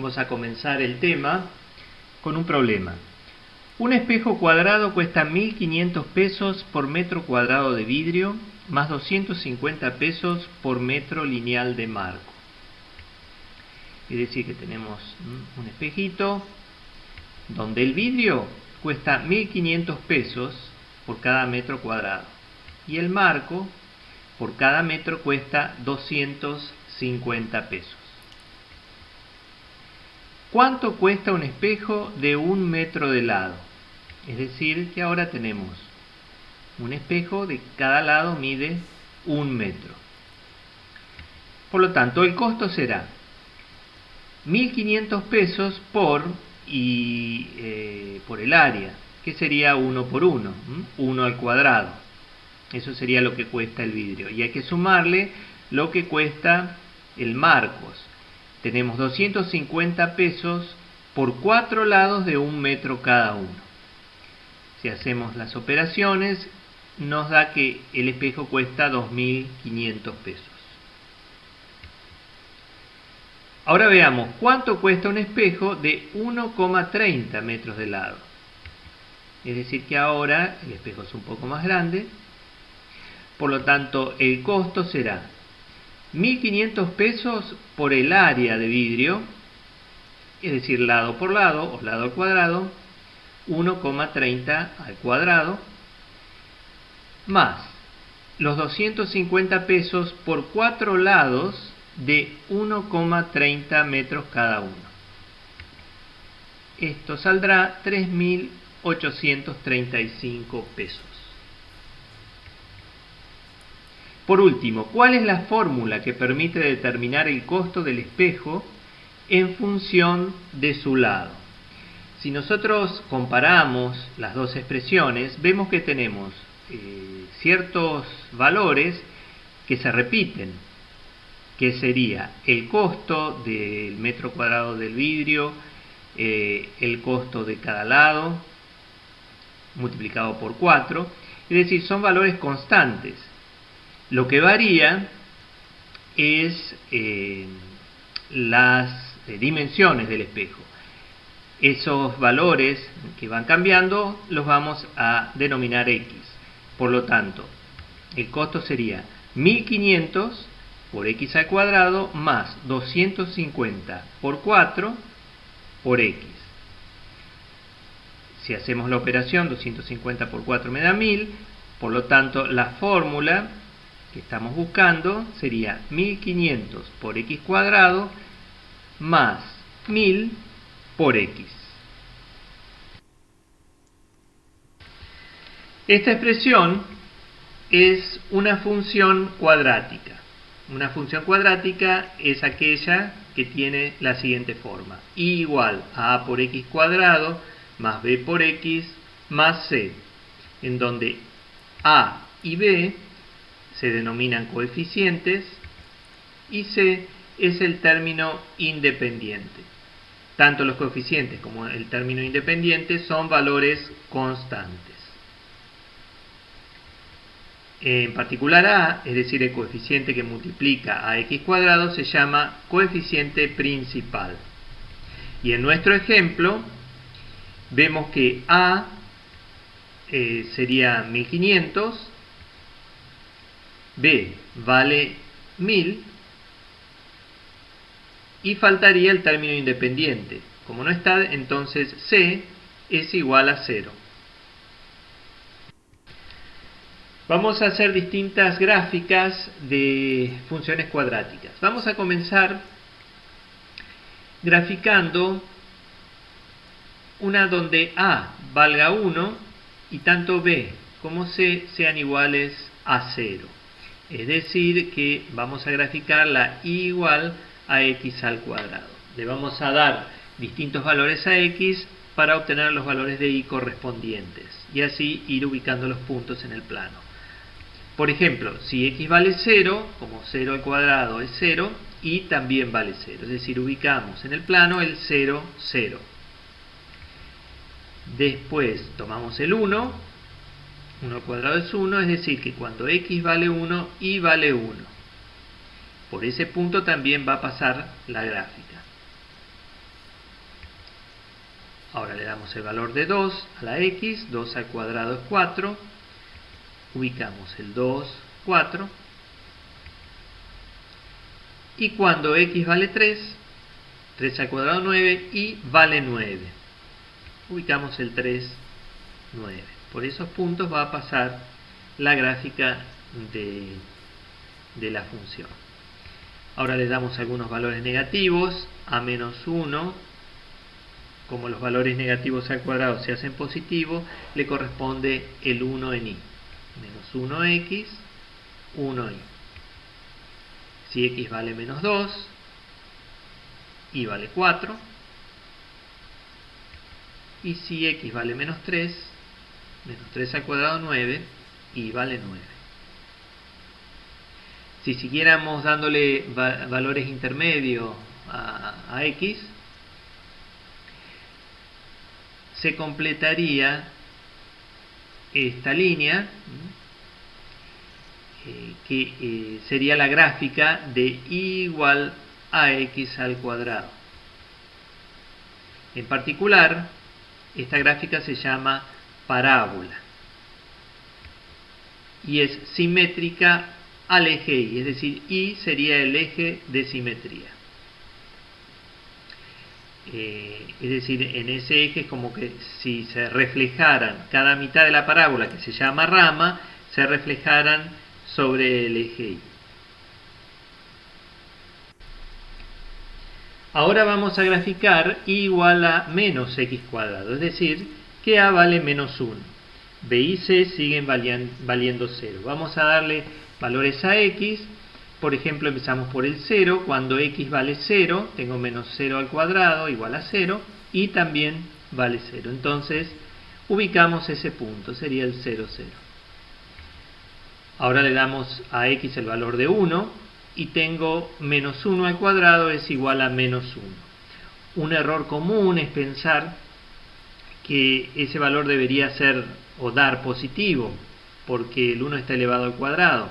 Vamos a comenzar el tema con un problema. Un espejo cuadrado cuesta 1.500 pesos por metro cuadrado de vidrio, más 250 pesos por metro lineal de marco. Es decir, que tenemos un espejito donde el vidrio cuesta 1.500 pesos por cada metro cuadrado y el marco por cada metro cuesta 250 pesos. ¿Cuánto cuesta un espejo de 1 metro de lado? Es decir, que ahora tenemos un espejo de cada lado mide 1 metro. Por lo tanto, el costo será 1.500 pesos por el área, que sería 1 por 1, 1 al cuadrado. Eso sería lo que cuesta el vidrio. Y hay que sumarle lo que cuesta el marcos. Tenemos 250 pesos por 4 lados de 1 metro cada uno. Si hacemos las operaciones, nos da que el espejo cuesta 2.500 pesos. Ahora veamos cuánto cuesta un espejo de 1,30 metros de lado. Es decir que ahora el espejo es un poco más grande. Por lo tanto, el costo será 1.500 pesos por el área de vidrio, es decir, lado por lado o lado al cuadrado, 1,30 al cuadrado, más los 250 pesos por 4 lados de 1,30 metros cada uno. Esto saldrá 3.835 pesos. Por último, ¿cuál es la fórmula que permite determinar el costo del espejo en función de su lado? Si nosotros comparamos las dos expresiones, vemos que tenemos ciertos valores que se repiten, que sería el costo del metro cuadrado del vidrio, el costo de cada lado, multiplicado por 4, es decir, son valores constantes. Lo que varía es las dimensiones del espejo. Esos valores que van cambiando los vamos a denominar X. Por lo tanto, el costo sería 1.500 por X al cuadrado más 250 por 4 por X. Si hacemos la operación, 250 por 4 me da 1.000. Por lo tanto, la fórmula que estamos buscando sería 1.500 por X cuadrado más 1.000 por X. Esta expresión es una función cuadrática. Una función cuadrática es aquella que tiene la siguiente forma: y igual a a por x cuadrado más b por x más c, en donde a y b se denominan coeficientes y c es el término independiente. Tanto los coeficientes como el término independiente son valores constantes. En particular a, es decir, el coeficiente que multiplica a x cuadrado, se llama coeficiente principal. Y en nuestro ejemplo vemos que a sería 1.500, b vale 1.000 y faltaría el término independiente. Como no está, entonces c es igual a 0. Vamos a hacer distintas gráficas de funciones cuadráticas. Vamos a comenzar graficando una donde a valga 1 y tanto b como c sean iguales a 0. Es decir, que vamos a graficar la y igual a x al cuadrado. Le vamos a dar distintos valores a x para obtener los valores de y correspondientes y así ir ubicando los puntos en el plano. Por ejemplo, si x vale 0, como 0 al cuadrado es 0, y también vale 0. Es decir, ubicamos en el plano el 0, 0. Después tomamos el 1, 1 al cuadrado es 1, es decir, que cuando x vale 1, y vale 1. Por ese punto también va a pasar la gráfica. Ahora le damos el valor de 2 a la x, 2 al cuadrado es 4, ubicamos el 2, 4, y cuando x vale 3, 3 al cuadrado 9 y vale 9, ubicamos el 3, 9. Por esos puntos va a pasar la gráfica de la función. Ahora le damos algunos valores negativos, a menos 1, como los valores negativos al cuadrado se hacen positivos, le corresponde el 1 en y, menos 1x, 1y. Si x vale menos 2, y vale 4, y si x vale menos 3, menos 3 al cuadrado 9, y vale 9. Si siguiéramos dándole valores intermedios a x, se completaría esta línea, que sería la gráfica de y igual a x al cuadrado. En particular, esta gráfica se llama parábola y es simétrica al eje y, es decir, y sería el eje de simetría. Es decir, en ese eje es como que si se reflejaran cada mitad de la parábola, que se llama rama, se reflejaran sobre el eje y. Ahora vamos a graficar y igual a menos x cuadrado, es decir, que a vale menos 1. B y C siguen valiendo 0. Vamos a darle valores a x. Por ejemplo, empezamos por el 0. Cuando x vale 0, tengo menos 0 al cuadrado igual a 0. Y también vale 0. Entonces, ubicamos ese punto. Sería el 0, 0. Ahora le damos a x el valor de 1. Y tengo menos 1 al cuadrado es igual a menos 1. Un error común es pensar que ese valor debería ser o dar positivo, porque el 1 está elevado al cuadrado.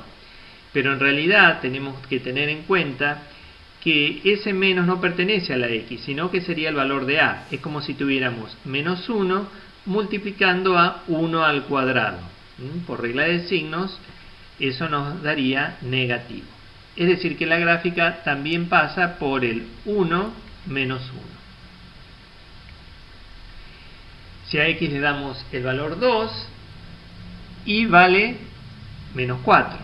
Pero en realidad tenemos que tener en cuenta que ese menos no pertenece a la x, sino que sería el valor de a. Es como si tuviéramos menos 1 multiplicando a 1 al cuadrado. Por regla de signos, eso nos daría negativo. Es decir, que la gráfica también pasa por el 1 menos 1. Si a x le damos el valor 2, y vale menos 4.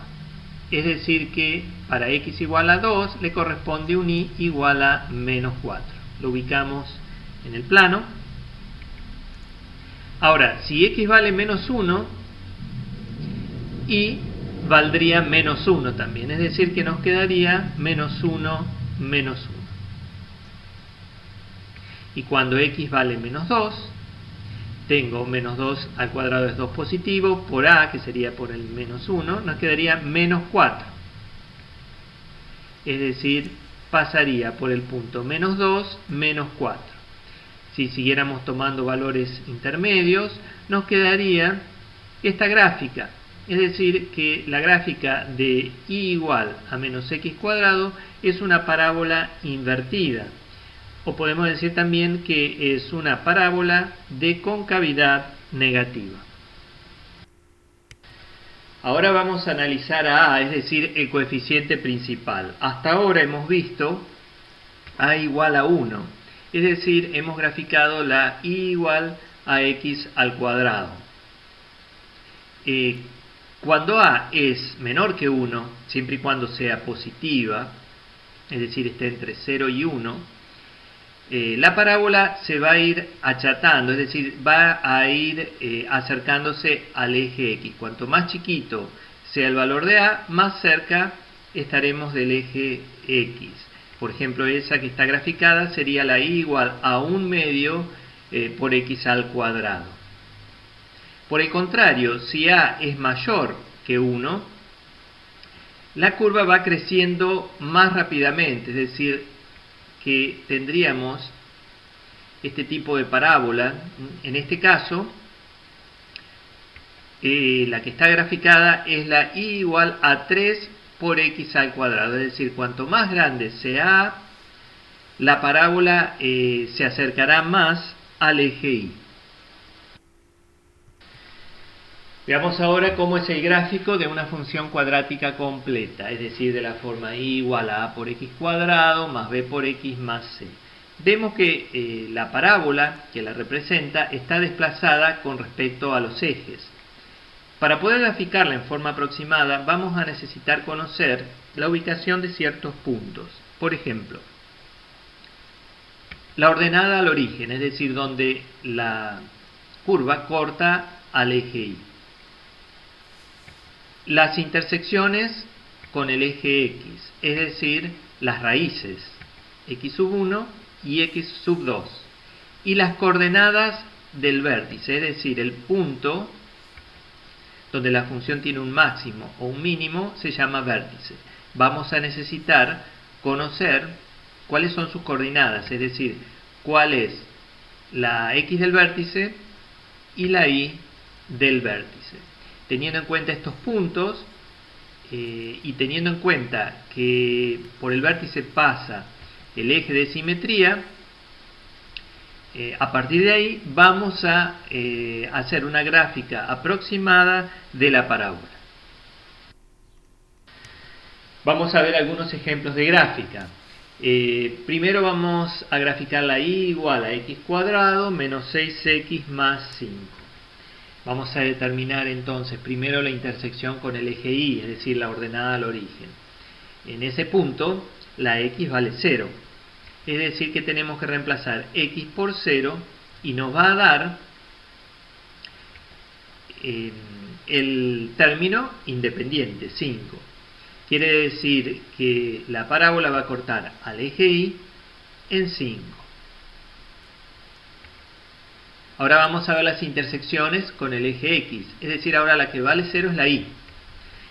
Es decir que para x igual a 2 le corresponde un y igual a menos 4. Lo ubicamos en el plano. Ahora, si x vale menos 1, y valdría menos 1 también. Es decir que nos quedaría menos 1, menos 1. Y cuando x vale menos 2, tengo menos 2 al cuadrado es 2 positivo, por a, que sería por el menos 1, nos quedaría menos 4. Es decir, pasaría por el punto menos 2, menos 4. Si siguiéramos tomando valores intermedios, nos quedaría esta gráfica. Es decir, que la gráfica de y igual a menos x cuadrado es una parábola invertida. O podemos decir también que es una parábola de concavidad negativa. Ahora vamos a analizar a a, es decir, el coeficiente principal. Hasta ahora hemos visto a igual a 1. Es decir, hemos graficado la y igual a x al cuadrado. Cuando a es menor que 1, siempre y cuando sea positiva, es decir, esté entre 0 y 1, la parábola se va a ir achatando, es decir, va a ir acercándose al eje x. Cuanto más chiquito sea el valor de a, más cerca estaremos del eje x. Por ejemplo, esa que está graficada sería la y igual a 1 medio por x al cuadrado. Por el contrario, si a es mayor que 1, la curva va creciendo más rápidamente, es decir, que tendríamos este tipo de parábola. En este caso, la que está graficada es la y igual a 3 por x al cuadrado, es decir, cuanto más grande sea a, la parábola se acercará más al eje Y. Veamos ahora cómo es el gráfico de una función cuadrática completa, es decir, de la forma y igual a por x cuadrado más b por x más c. Vemos que la parábola que la representa está desplazada con respecto a los ejes. Para poder graficarla en forma aproximada vamos a necesitar conocer la ubicación de ciertos puntos. Por ejemplo, la ordenada al origen, es decir, donde la curva corta al eje Y. Las intersecciones con el eje X, es decir, las raíces x sub 1 y x sub 2. Y las coordenadas del vértice, es decir, el punto donde la función tiene un máximo o un mínimo, se llama vértice. Vamos a necesitar conocer cuáles son sus coordenadas, es decir, cuál es la x del vértice y la y del vértice. Teniendo en cuenta estos puntos y teniendo en cuenta que por el vértice pasa el eje de simetría, a partir de ahí vamos a hacer una gráfica aproximada de la parábola. Vamos a ver algunos ejemplos de gráfica. Primero vamos a graficar la y igual a x cuadrado menos 6x más 5. Vamos a determinar entonces primero la intersección con el eje Y, es decir, la ordenada al origen. En ese punto la x vale 0. Es decir, que tenemos que reemplazar x por 0 y nos va a dar el término independiente, 5. Quiere decir que la parábola va a cortar al eje Y en 5. Ahora vamos a ver las intersecciones con el eje X, es decir, ahora la que vale 0 es la Y.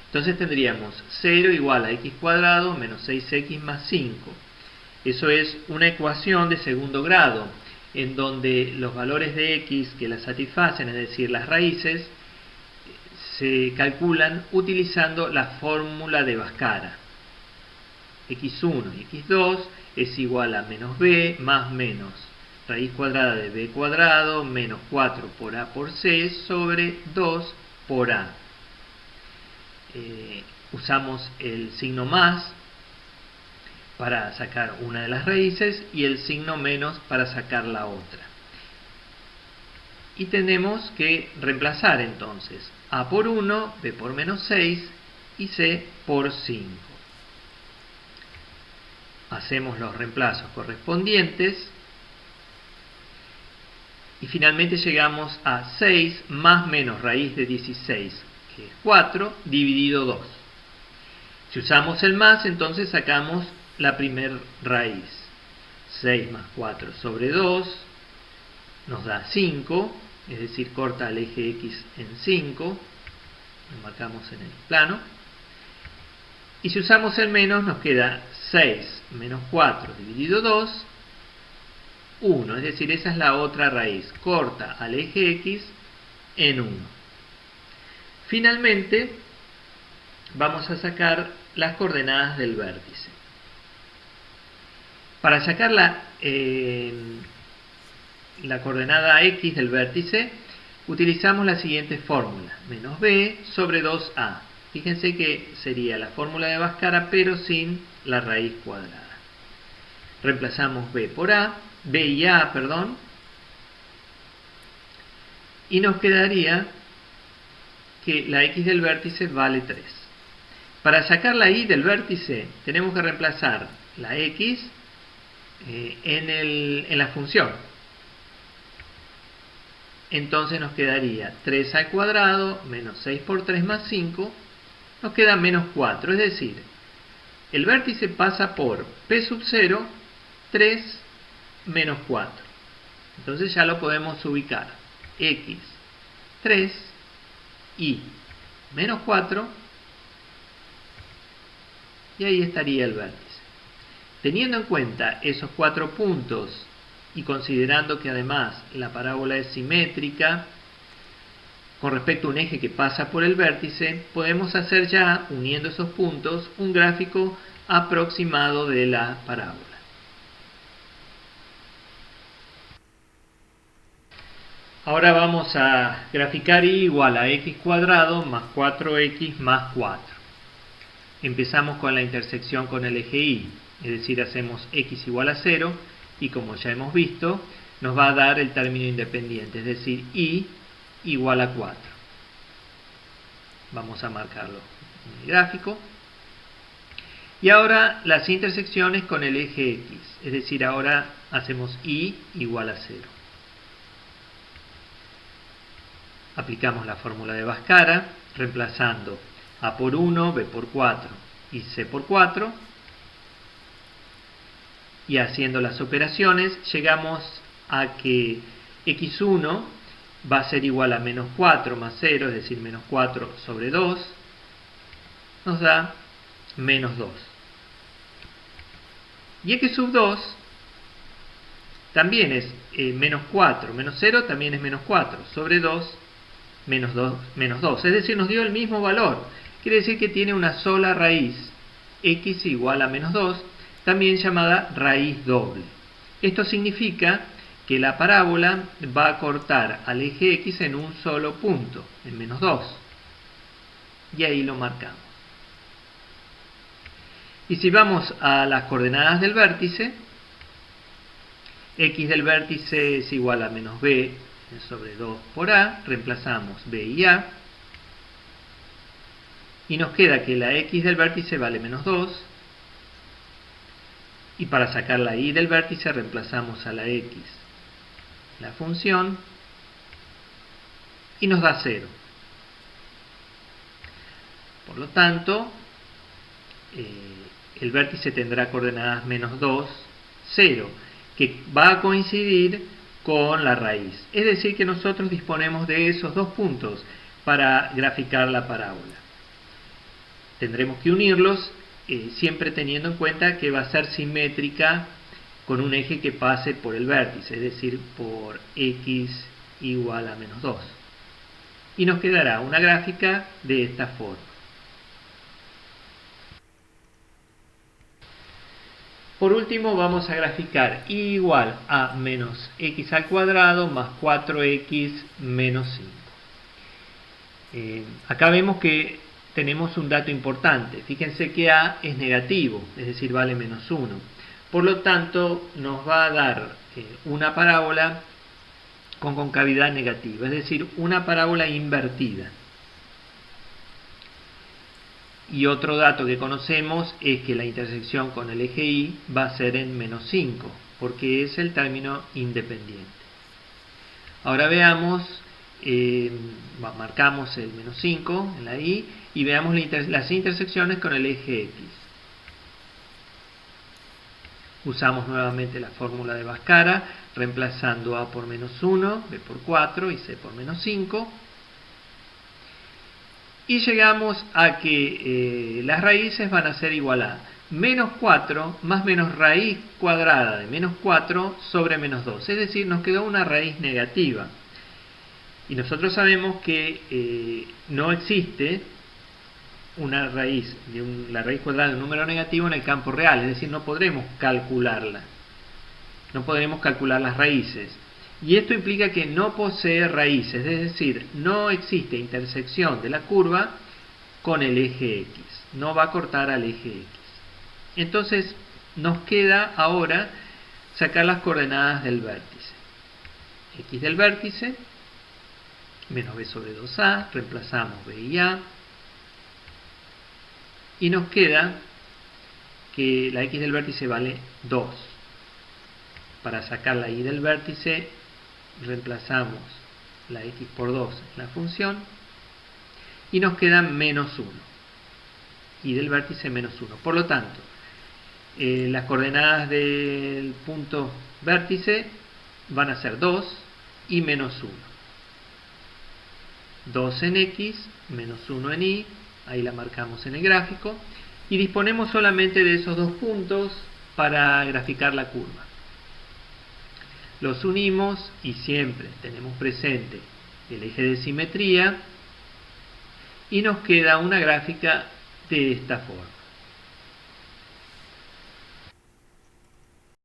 Entonces tendríamos 0 igual a x cuadrado menos 6x más 5. Eso es una ecuación de segundo grado, en donde los valores de x que la satisfacen, es decir, las raíces, se calculan utilizando la fórmula de Bhaskara. x1 y x2 es igual a menos b más menos raíz cuadrada de b cuadrado menos 4 por a por c sobre 2 por a. Usamos el signo más para sacar una de las raíces y el signo menos para sacar la otra. Y tenemos que reemplazar entonces a por 1, b por menos 6 y c por 5. Hacemos los reemplazos correspondientes y finalmente llegamos a 6 más menos raíz de 16, que es 4, dividido 2. Si usamos el más, entonces sacamos la primera raíz. 6 más 4 sobre 2 nos da 5, es decir, corta el eje X en 5. Lo marcamos en el plano. Y si usamos el menos, nos queda 6 menos 4 dividido 2, 1. Es decir, esa es la otra raíz. Corta al eje X en 1. Finalmente, vamos a sacar las coordenadas del vértice. Para sacar la coordenada X del vértice, utilizamos la siguiente fórmula. Menos b sobre 2a. Fíjense que sería la fórmula de Bhaskara, pero sin la raíz cuadrada. Reemplazamos b por a, b y a, perdón. Y nos quedaría que la X del vértice vale 3. Para sacar la Y del vértice, tenemos que reemplazar la X en la función. Entonces nos quedaría 3 al cuadrado menos 6 por 3 más 5, nos queda menos 4, es decir, el vértice pasa por p sub 0, 3 menos 4. Entonces ya lo podemos ubicar. X, 3, y menos 4, y ahí estaría el vértice. Teniendo en cuenta esos 4 puntos y considerando que además la parábola es simétrica con respecto a un eje que pasa por el vértice, podemos hacer ya, uniendo esos puntos, un gráfico aproximado de la parábola. Ahora vamos a graficar y igual a x cuadrado más 4x más 4. Empezamos con la intersección con el eje y, es decir, hacemos x igual a 0 y como ya hemos visto, nos va a dar el término independiente, es decir, y igual a 4. Vamos a marcarlo en el gráfico. Y ahora las intersecciones con el eje x, es decir, ahora hacemos y igual a 0. Aplicamos la fórmula de Bhaskara, reemplazando a por 1, b por 4 y c por 4. Y haciendo las operaciones, llegamos a que x1 va a ser igual a menos 4 más 0, es decir, menos 4 sobre 2, nos da menos 2. Y x sub 2 también es menos 4, menos 0 también es menos 4, sobre 2, menos 2. Es decir, nos dio el mismo valor. Quiere decir que tiene una sola raíz, x igual a menos 2, también llamada raíz doble. Esto significa que la parábola va a cortar al eje x en un solo punto, en menos 2. Y ahí lo marcamos. Y si vamos a las coordenadas del vértice, x del vértice es igual a menos b sobre 2 por a, reemplazamos b y a, y nos queda que la x del vértice vale menos 2, y para sacar la y del vértice reemplazamos a la x, la función, y nos da 0. Por lo tanto, el vértice tendrá coordenadas menos 2, 0, que va a coincidir con la raíz. Es decir, que nosotros disponemos de esos dos puntos para graficar la parábola. Tendremos que unirlos siempre teniendo en cuenta que va a ser simétrica con un eje que pase por el vértice, es decir, por x igual a menos 2. Y nos quedará una gráfica de esta forma. Por último vamos a graficar y igual a menos x al cuadrado más 4x menos 5. Acá vemos que tenemos un dato importante. Fíjense que a es negativo, es decir, vale menos 1. Por lo tanto, nos va a dar una parábola con concavidad negativa, es decir, una parábola invertida. Y otro dato que conocemos es que la intersección con el eje y va a ser en menos 5, porque es el término independiente. Ahora veamos, marcamos el menos 5 en la y veamos las intersecciones con el eje x. Usamos nuevamente la fórmula de Bhaskara, reemplazando a por menos 1, b por 4 y c por menos 5. Y llegamos a que las raíces van a ser igual a menos 4 más menos raíz cuadrada de menos 4 sobre menos 2. Es decir, nos quedó una raíz negativa. Y nosotros sabemos que no existe una raíz, la raíz cuadrada de un número negativo en el campo real. Es decir, no podremos calcularla. No podremos calcular las raíces. Y esto implica que no posee raíces, es decir, no existe intersección de la curva con el eje x, no va a cortar al eje x. Entonces nos queda ahora sacar las coordenadas del vértice. X del vértice, menos b sobre 2a, reemplazamos b y a, y nos queda que la x del vértice vale 2. Para sacar la y del vértice, reemplazamos la x por 2 en la función y nos queda menos 1 y del vértice menos 1. Por lo tanto, las coordenadas del punto vértice van a ser 2 y menos 1. 2 en x, menos 1 en y, ahí la marcamos en el gráfico, y disponemos solamente de esos dos puntos para graficar la curva. Los unimos y siempre tenemos presente el eje de simetría y nos queda una gráfica de esta forma.